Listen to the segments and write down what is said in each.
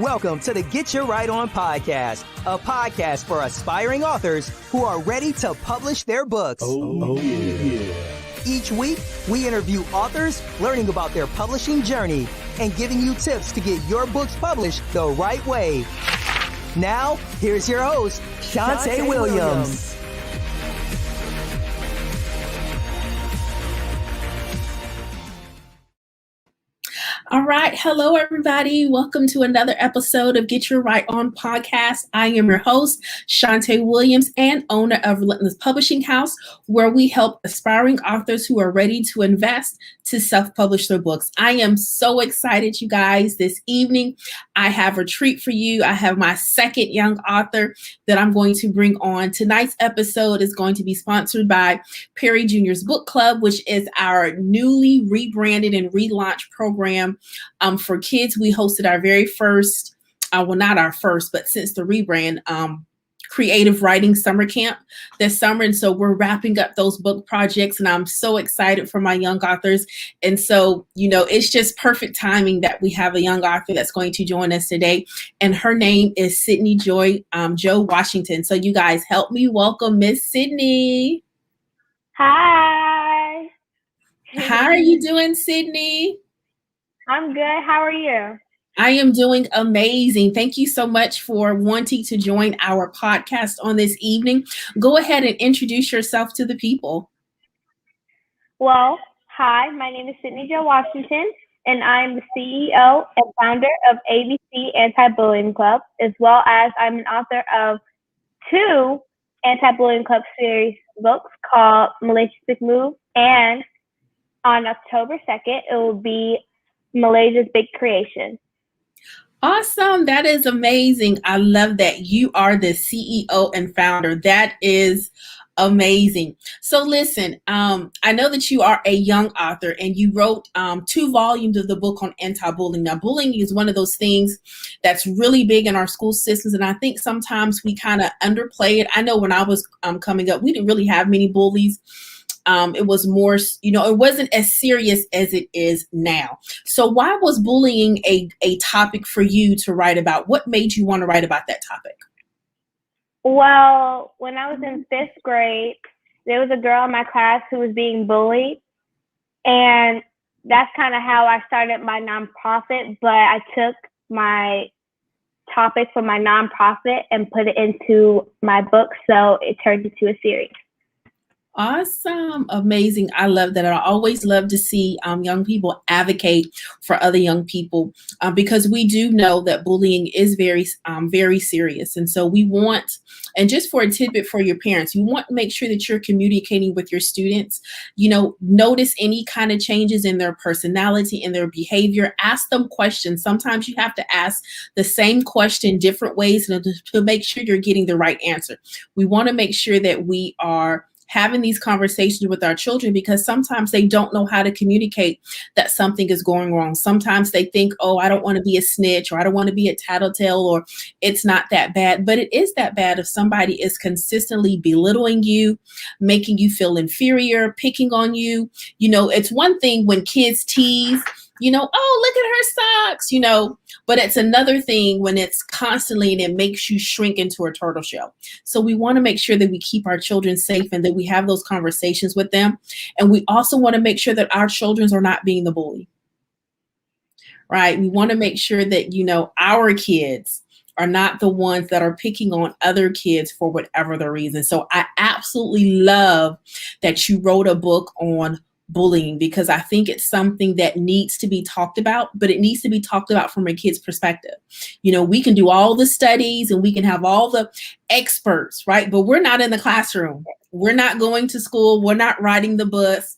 Welcome to the Get Your Right On podcast, a podcast for aspiring authors who are ready to publish their books. Oh yeah. Each week, we interview authors, learning about their publishing journey, and giving you tips to get your books published the right way. Now, here's your host, Shante Williams. All right. Hello, everybody. Welcome to another episode of Get Your Right On podcast. I am your host, Shante Williams, and owner of Relentless Publishing House, where we help aspiring authors who are ready to invest to self-publish their books. I am so excited, you guys. This evening, I have a treat for you. I have my second young author that I'm going to bring on. Tonight's episode is going to be sponsored by Perry Jr.'s Book Club, which is our newly rebranded and relaunched program for kids. We hosted our very first, not our first, but since the rebrand, creative writing summer camp this summer. And so we're wrapping up those book projects, and I'm so excited for my young authors. And so, it's just perfect timing that we have a young author that's going to join us today. And her name is Sydney Joy Washington. So you guys help me welcome Miss Sydney. Hi. How are you doing, Sydney? I'm good. How are you? I am doing amazing. Thank you so much for wanting to join our podcast on this evening. Go ahead and introduce yourself to the people. Well, hi, my name is Sydney Joy Washington, and I'm the CEO and founder of ABC Anti-Bullying Club, as well as I'm an author of 2 Anti-Bullying Club series books called Malaysia's Big Move, and on October 2nd, it will be Malaysia's Big Creation. Awesome. That is amazing. I love that you are the CEO and founder. That is amazing. So listen, I know that you are a young author and you wrote 2 volumes of the book on anti-bullying. Now, bullying is one of those things that's really big in our school systems. And I think sometimes we kind of underplay it. I know when I was coming up, we didn't really have many bullies. It was more, it wasn't as serious as it is now. So why was bullying a topic for you to write about? What made you want to write about that topic? Well, when I was in 5th grade, there was a girl in my class who was being bullied. And that's kind of how I started my nonprofit. But I took my topic from my nonprofit and put it into my book. So it turned into a series. Awesome. Amazing. I love that. I always love to see young people advocate for other young people because we do know that bullying is very, very serious. And so we want, and just for a tidbit for your parents, you want to make sure that you're communicating with your students, notice any kind of changes in their personality, in their behavior, ask them questions. Sometimes you have to ask the same question different ways to make sure you're getting the right answer. We want to make sure that we are having these conversations with our children because sometimes they don't know how to communicate that something is going wrong. Sometimes they think, oh, I don't want to be a snitch, or I don't want to be a tattletale, or it's not that bad. But it is that bad if somebody is consistently belittling you, making you feel inferior, picking on you. It's one thing when kids tease, oh, look at her socks, but it's another thing when it's constantly and it makes you shrink into a turtle shell. So we want to make sure that we keep our children safe and that we have those conversations with them. And we also want to make sure that our children are not being the bully, right? We want to make sure that, our kids are not the ones that are picking on other kids for whatever the reason. So I absolutely love that you wrote a book on bullying because I think it's something that needs to be talked about, but it needs to be talked about from a kid's perspective. We can do all the studies and we can have all the experts, right? But we're not in the classroom. We're not going to school. We're not riding the bus.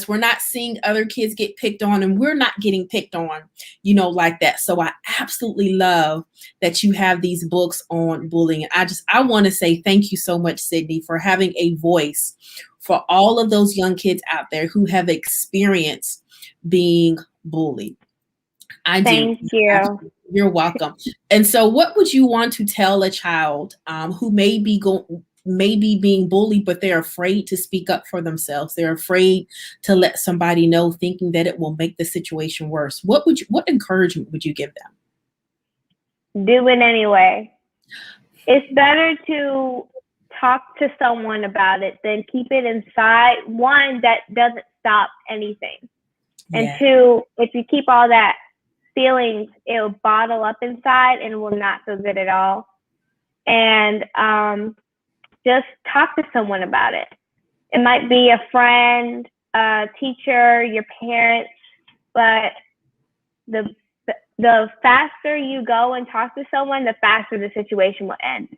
We're not seeing other kids get picked on, and we're not getting picked on, like that. So I absolutely love that you have these books on bullying. I want to say thank you so much, Sydney, for having a voice for all of those young kids out there who have experienced being bullied. Thank you. You're welcome. And so what would you want to tell a child who may be being bullied, but they're afraid to speak up for themselves? They're afraid to let somebody know, thinking that it will make the situation worse. What encouragement would you give them? do it anyway. It's better to talk to someone about it than keep it inside. One, that doesn't stop anything. And Yeah. two, if you keep all that feelings, it'll bottle up inside and will not feel good at all. And just talk to someone about it. It might be a friend, a teacher, your parents, but the faster you go and talk to someone, the faster the situation will end.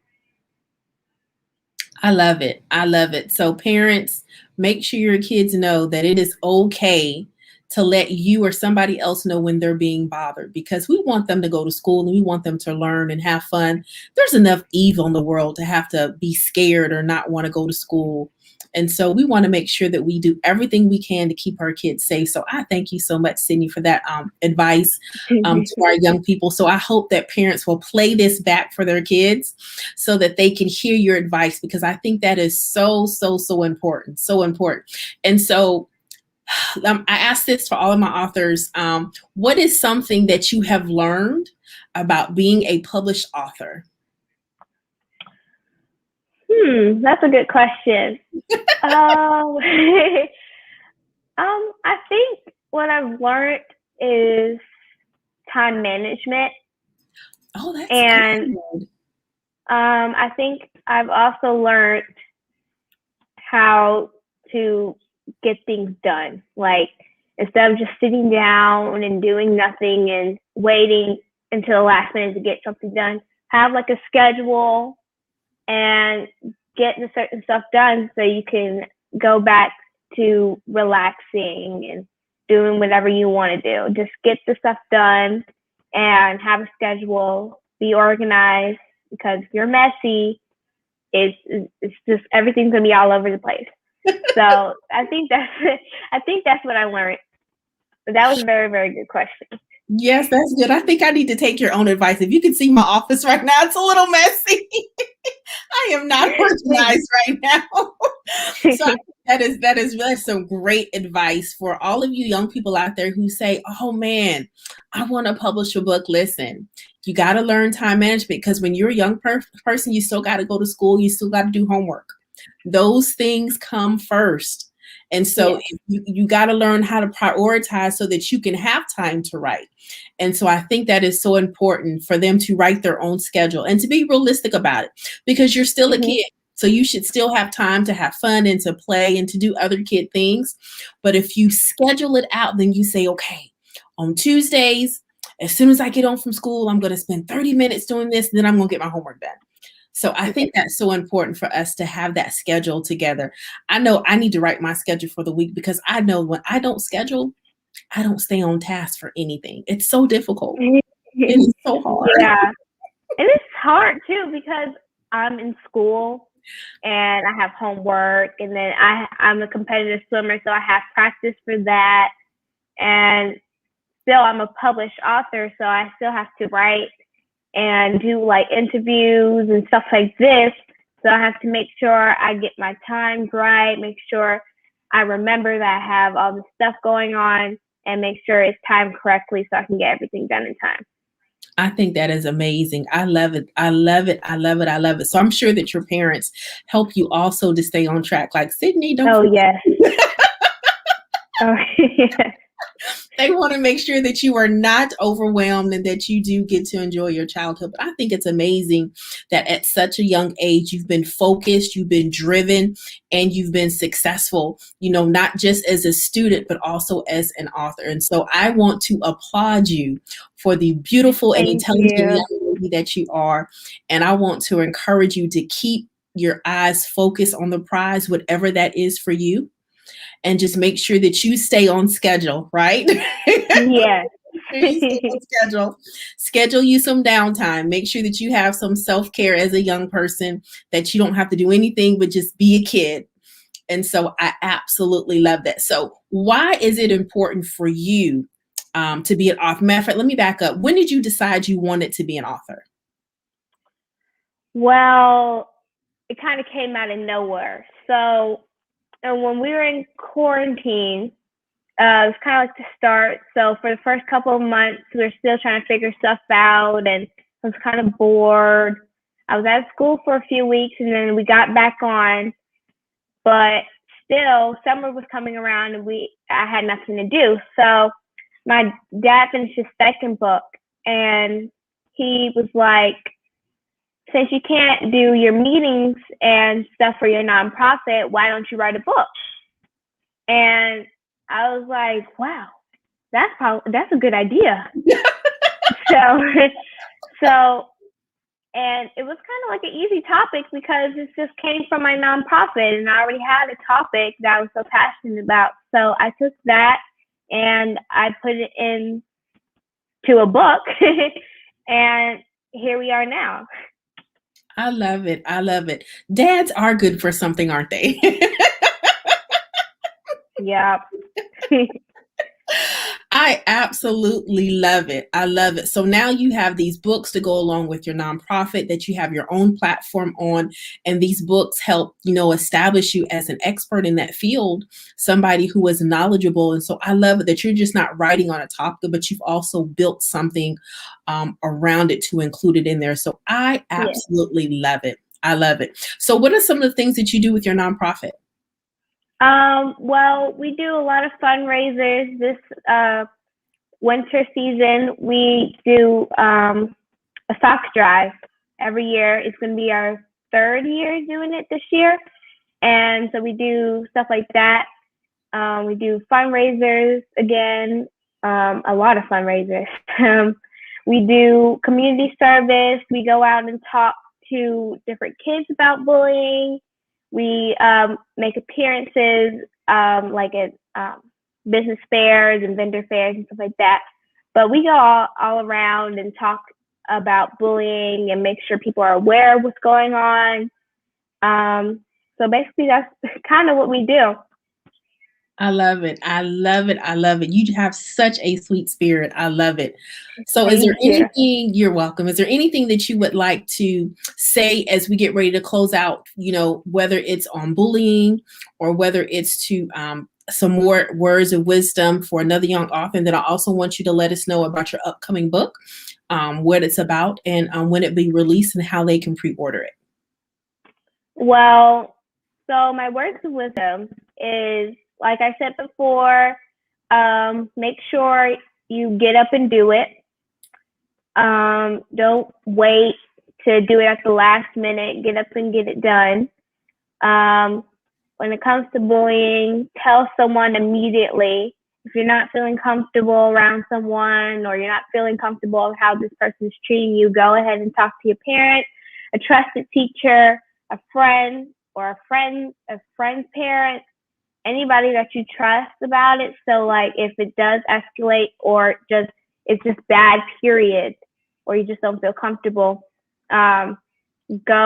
I love it. I love it. So parents, make sure your kids know that it is okay to let you or somebody else know when they're being bothered, because we want them to go to school and we want them to learn and have fun. There's enough evil in the world to have to be scared or not want to go to school. And so we want to make sure that we do everything we can to keep our kids safe. So I thank you so much, Sydney, for that advice to our young people. So I hope that parents will play this back for their kids so that they can hear your advice, because I think that is so, so, so important. So important. And so I asked this for all of my authors. What is something that you have learned about being a published author? That's a good question. I think what I've learned is time management. Oh, that's and good. I think I've also learned how to get things done. Like, instead of just sitting down and doing nothing and waiting until the last minute to get something done, have like a schedule and get the certain stuff done so you can go back to relaxing and doing whatever you want to do. Just get the stuff done and have a schedule, be organized, because if you're messy, it's just everything's gonna be all over the place. So I think that's what I learned. But that was a very, very good question. Yes, that's good. I think I need to take your own advice. If you can see my office right now, it's a little messy. I am not organized right now. So that is really some great advice for all of you young people out there who say, oh man, I want to publish a book. Listen, you got to learn time management, because when you're a young person, you still got to go to school. You still got to do homework. Those things come first. And so you got to learn how to prioritize so that you can have time to write. And so I think that is so important for them to write their own schedule and to be realistic about it, because you're still a kid. So you should still have time to have fun and to play and to do other kid things. But if you schedule it out, then you say, okay, on Tuesdays, as soon as I get home from school, I'm going to spend 30 minutes doing this, and then I'm going to get my homework done. So I think that's so important for us to have that schedule together. I know I need to write my schedule for the week, because I know when I don't schedule, I don't stay on task for anything. It's so difficult. It is so hard. Yeah. And it's hard too, because I'm in school and I have homework, and then I'm a competitive swimmer, so I have practice for that. And still I'm a published author, so I still have to write and do like interviews and stuff like this. So I have to make sure I get my times right, make sure I remember that I have all this stuff going on, and make sure it's timed correctly so I can get everything done in time. I think that is amazing. I love it. I love it. I love it. I love it. So I'm sure that your parents help you also to stay on track. Like, Sydney, don't. Oh, yes. Oh, yes. They want to make sure that you are not overwhelmed and that you do get to enjoy your childhood. But I think it's amazing that at such a young age, you've been focused, you've been driven, and you've been successful, you know, not just as a student, but also as an author. And so I want to applaud you for the beautiful and intelligent young lady that you are. And I want to encourage you to keep your eyes focused on the prize, whatever that is for you. And just make sure that you stay on schedule, right? Yes. Schedule you some downtime. Make sure that you have some self-care as a young person, that you don't have to do anything but just be a kid. And so I absolutely love that. So why is it important for you to be an author? Matter of fact, let me back up. When did you decide you wanted to be an author? Well, it kind of came out of nowhere. So, and when we were in quarantine, it was kind of like the start. So for the first couple of months, we were still trying to figure stuff out and I was kind of bored. I was at school for a few weeks, and then we got back on. But still, summer was coming around, and I had nothing to do. So my dad finished his second book, and he was like, since you can't do your meetings and stuff for your nonprofit, why don't you write a book? And I was like, wow, that's a good idea. so, and it was kind of like an easy topic because it just came from my nonprofit, and I already had a topic that I was so passionate about. So I took that and I put it into a book, and here we are now. I love it. I love it. Dads are good for something, aren't they? Yeah. I absolutely love it. I love it. So now you have these books to go along with your nonprofit that you have your own platform on, and these books help, establish you as an expert in that field, somebody who is knowledgeable. And so I love it that you're just not writing on a topic, but you've also built something around it to include it in there. So I absolutely love it. I love it. So what are some of the things that you do with your nonprofit? Well, we do a lot of fundraisers. This winter season, we do a sock drive every year. It's going to be our third year doing it this year. And so we do stuff like that. We do fundraisers again, a lot of fundraisers. We do community service. We go out and talk to different kids about bullying. We make appearances like at business fairs and vendor fairs and stuff like that. But we go all around and talk about bullying and make sure people are aware of what's going on. So basically, that's kind of what we do. I love it. I love it. I love it. You have such a sweet spirit. I love it. So you're welcome. Is there anything that you would like to say as we get ready to close out, whether it's on bullying or whether it's to some more words of wisdom for another young author? And then I also want you to let us know about your upcoming book, what it's about, and when it be released and how they can pre-order it. Well, so my words of wisdom is, like I said before, make sure you get up and do it. Don't wait to do it at the last minute. Get up and get it done. When it comes to bullying, tell someone immediately. If you're not feeling comfortable around someone, or you're not feeling comfortable with how this person is treating you, go ahead and talk to your parent, a trusted teacher, a friend, or a friend's parent, anybody that you trust about it. So like if it does escalate, or it's just bad, period, or you just don't feel comfortable, go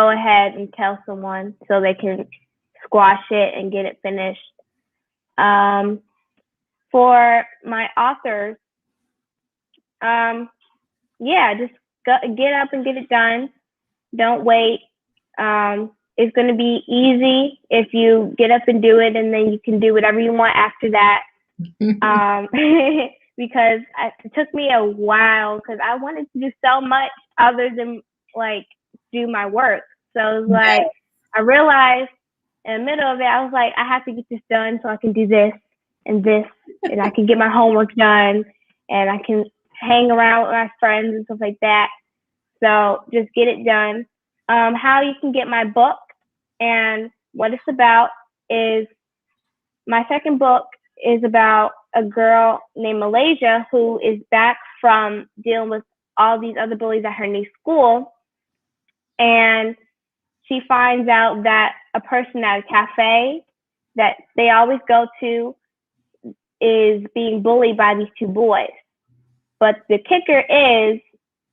ahead and tell someone so they can squash it and get it finished. For my authors, just get up and get it done. Don't wait. It's going to be easy if you get up and do it, and then you can do whatever you want after that. Because it took me a while, because I wanted to do so much other than like do my work. So it was like, I realized in the middle of it, I was like, I have to get this done so I can do this and this, and I can get my homework done, and I can hang around with my friends and stuff like that. So just get it done. How you can get my book and what it's about is, my second book is about a girl named Malaysia who is back from dealing with all these other bullies at her new school. And she finds out that a person at a cafe that they always go to is being bullied by these two boys. But the kicker is,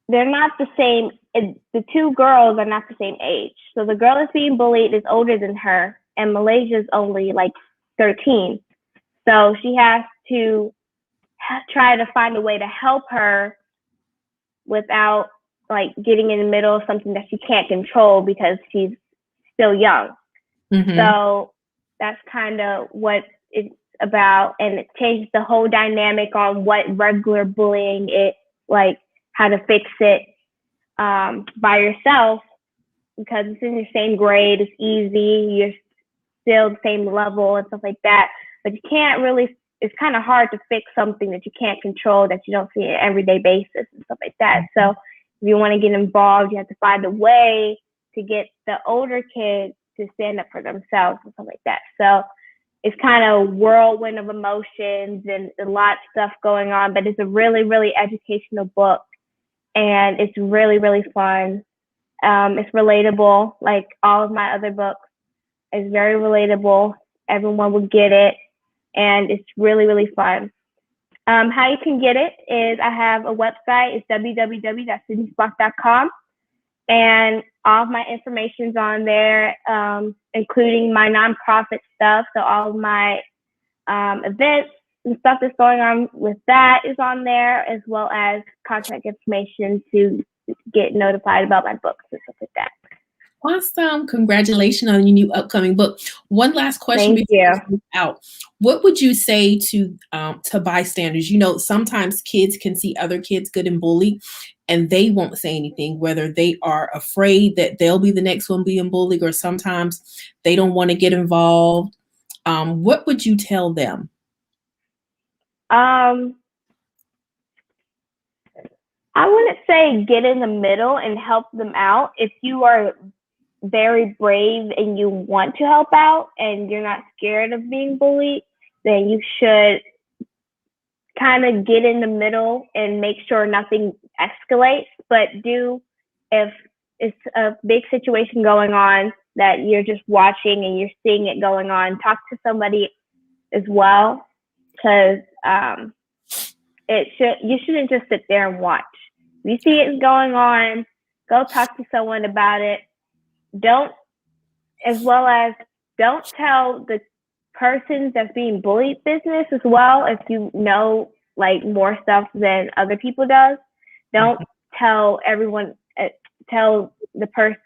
they're not the same. The two girls are not the same age. So the girl that's being bullied is older than her, and Malaysia's only like 13. So she has to try to find a way to help her without like getting in the middle of something that she can't control because she's still young. Mm-hmm. So that's kind of what it's about, and it changes the whole dynamic on what regular bullying is, like how to fix it. by yourself because it's in your same grade, it's easy, you're still the same level and stuff like that. But you can't really, it's kind of hard to fix something that you can't control, that you don't see on an everyday basis and stuff like that. So if you want to get involved, you have to find a way to get the older kids to stand up for themselves and stuff like that. So it's kind of a whirlwind of emotions and a lot of stuff going on, but it's a really, really educational book, and it's really, really fun. It's relatable, like all of my other books. It's very relatable. Everyone will get it, and it's really, really fun. How you can get it is I have a website. It's www.sydneyspark.com, and all of my information's on there, including my nonprofit stuff. So all of my events and stuff that's going on with that is on there, as well as contact information to get notified about my books and stuff like that. Awesome. Congratulations on your new upcoming book. One last question Thank before you. we move out. What would you say to bystanders? You know, sometimes kids can see other kids getting bullied and they won't say anything, whether they are afraid that they'll be the next one being bullied, or sometimes they don't want to get involved. What would you tell them? I wouldn't say get in the middle and help them out. If you are very brave and you want to help out and you're not scared of being bullied, then you should kind of get in the middle and make sure nothing escalates. But if it's a big situation going on that you're just watching and you're seeing it going on, talk to somebody as well, because you shouldn't just sit there and watch. If you see it going on, go talk to someone about it. Don't tell the person that's being bullied business as well. If you know like more stuff than other people does, don't tell everyone. Tell the person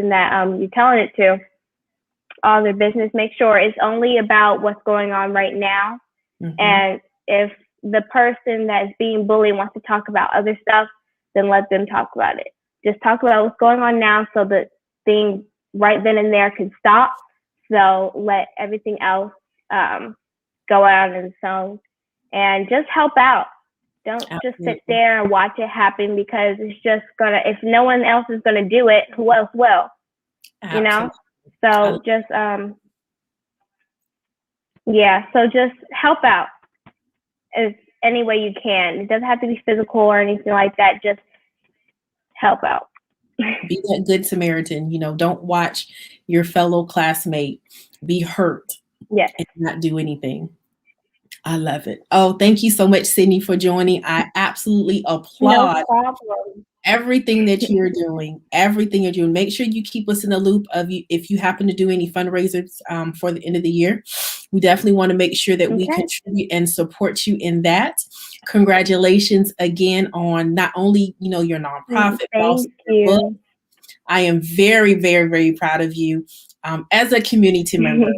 that you're telling it to all their business. Make sure it's only about what's going on right now. And if the person that's being bullied wants to talk about other stuff, then let them talk about it. Just talk about what's going on now so that thing right then and there can stop. So let everything else go out on its own, and just help out. Don't just sit there and watch it happen, because it's just gonna, if no one else is gonna do it, who else will? You know? So just so just help out as any way you can. It doesn't have to be physical or anything like that. Just help out. Be that good Samaritan. You know, don't watch your fellow classmate be hurt and not do anything. I love it. Oh, thank you so much, Sydney, for joining. I absolutely applaud everything that you're doing. Everything you're doing. Make sure you keep us in the loop of you if you happen to do any fundraisers for the end of the year. We definitely want to make sure that we contribute and support you in that. Congratulations again on not only, you know, your nonprofit, but also your book. I am very, very, very proud of you. As a community member,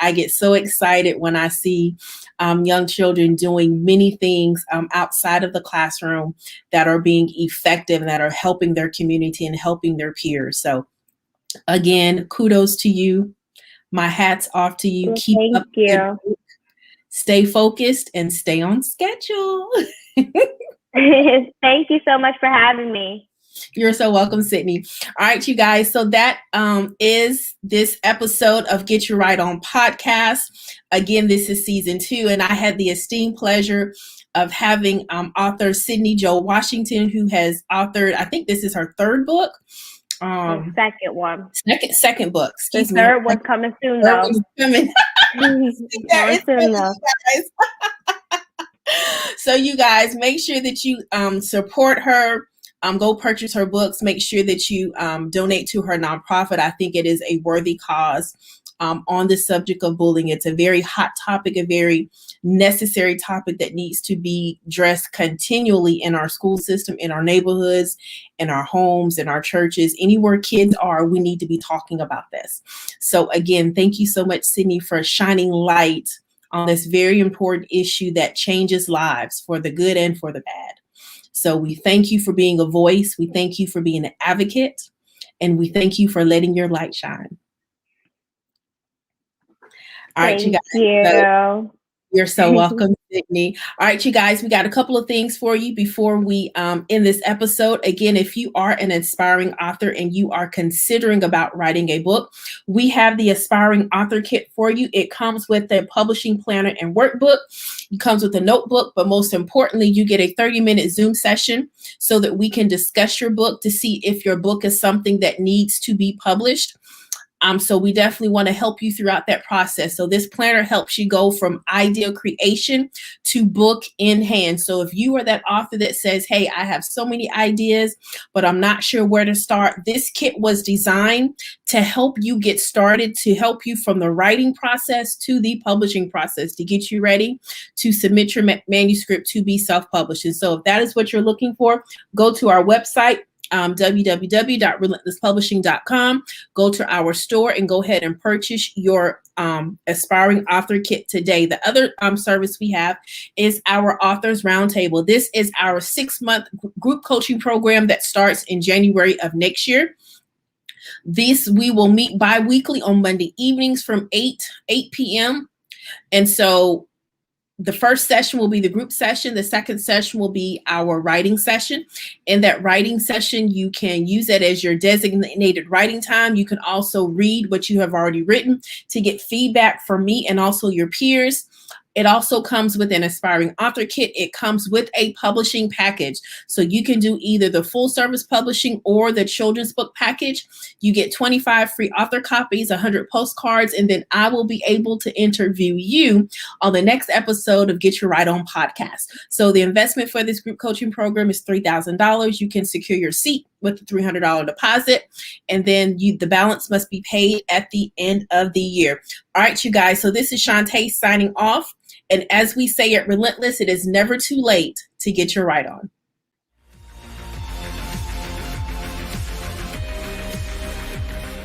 I get so excited when I see young children doing many things outside of the classroom that are being effective and that are helping their community and helping their peers. So again, kudos to you. My hat's off to you. Keep up. Stay focused and stay on schedule. Thank you so much for having me. You're so welcome, Sydney. All right, you guys. So that is this episode of Get You Right On podcast. Again, this is season 2, and I had the esteemed pleasure of having author Sydney Jo Washington, who has authored, I think this is her 3rd book. Second one. Second book. Excuse me. Third one's coming soon, though. Coming. So you guys, make sure that you support her. Go purchase her books. Make sure that you donate to her nonprofit. I think it is a worthy cause on the subject of bullying. It's a very hot topic, a very necessary topic that needs to be addressed continually in our school system, in our neighborhoods, in our homes, in our churches, anywhere kids are. We need to be talking about this. So again, thank you so much, Sydney, for shining light on this very important issue that changes lives for the good and for the bad. So we thank you for being a voice. We thank you for being an advocate. And we thank you for letting your light shine. All right, you guys. Thank you. You're so welcome, Sydney. All right, you guys, we got a couple of things for you before we end this episode. Again, if you are an aspiring author and you are considering about writing a book, we have the Aspiring Author Kit for you. It comes with a publishing planner and workbook. It comes with a notebook, but most importantly, you get a 30-minute Zoom session so that we can discuss your book to see if your book is something that needs to be published. So we definitely want to help you throughout that process. So this planner helps you go from idea creation to book in hand. So if you are that author that says, hey, I have so many ideas, but I'm not sure where to start, this kit was designed to help you get started, to help you from the writing process to the publishing process, to get you ready to submit your manuscript to be self-published. And so if that is what you're looking for, go to our website, www.relentlesspublishing.com. Go to our store and go ahead and purchase your Aspiring Author Kit today. The other service we have is our Authors Roundtable. This is our 6-month group coaching program that starts in January of next year. We will meet bi-weekly on Monday evenings from 8 p.m. And so the first session will be the group session. The second session will be our writing session. In that writing session, you can use it as your designated writing time. You can also read what you have already written to get feedback from me and also your peers. It also comes with an Aspiring Author Kit. It comes with a publishing package. So you can do either the full service publishing or the children's book package. You get 25 free author copies, 100 postcards, and then I will be able to interview you on the next episode of Get Your Right On podcast. So the investment for this group coaching program is $3,000. You can secure your seat with a $300 deposit, and then the balance must be paid at the end of the year. All right, you guys. So this is Shantae signing off. And as we say at Relentless, it is never too late to get your right on.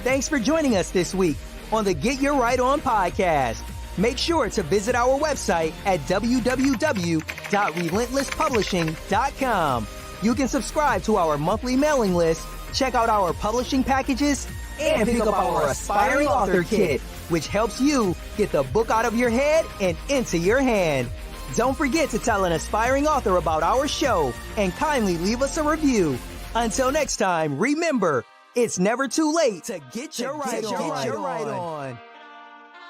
Thanks for joining us this week on the Get Your Right On podcast. Make sure to visit our website at www.relentlesspublishing.com. You can subscribe to our monthly mailing list, check out our publishing packages, and pick up our Aspiring Author Kit, which helps you get the book out of your head and into your hand. Don't forget to tell an aspiring author about our show and kindly leave us a review. Until next time, remember, it's never too late to get your right on.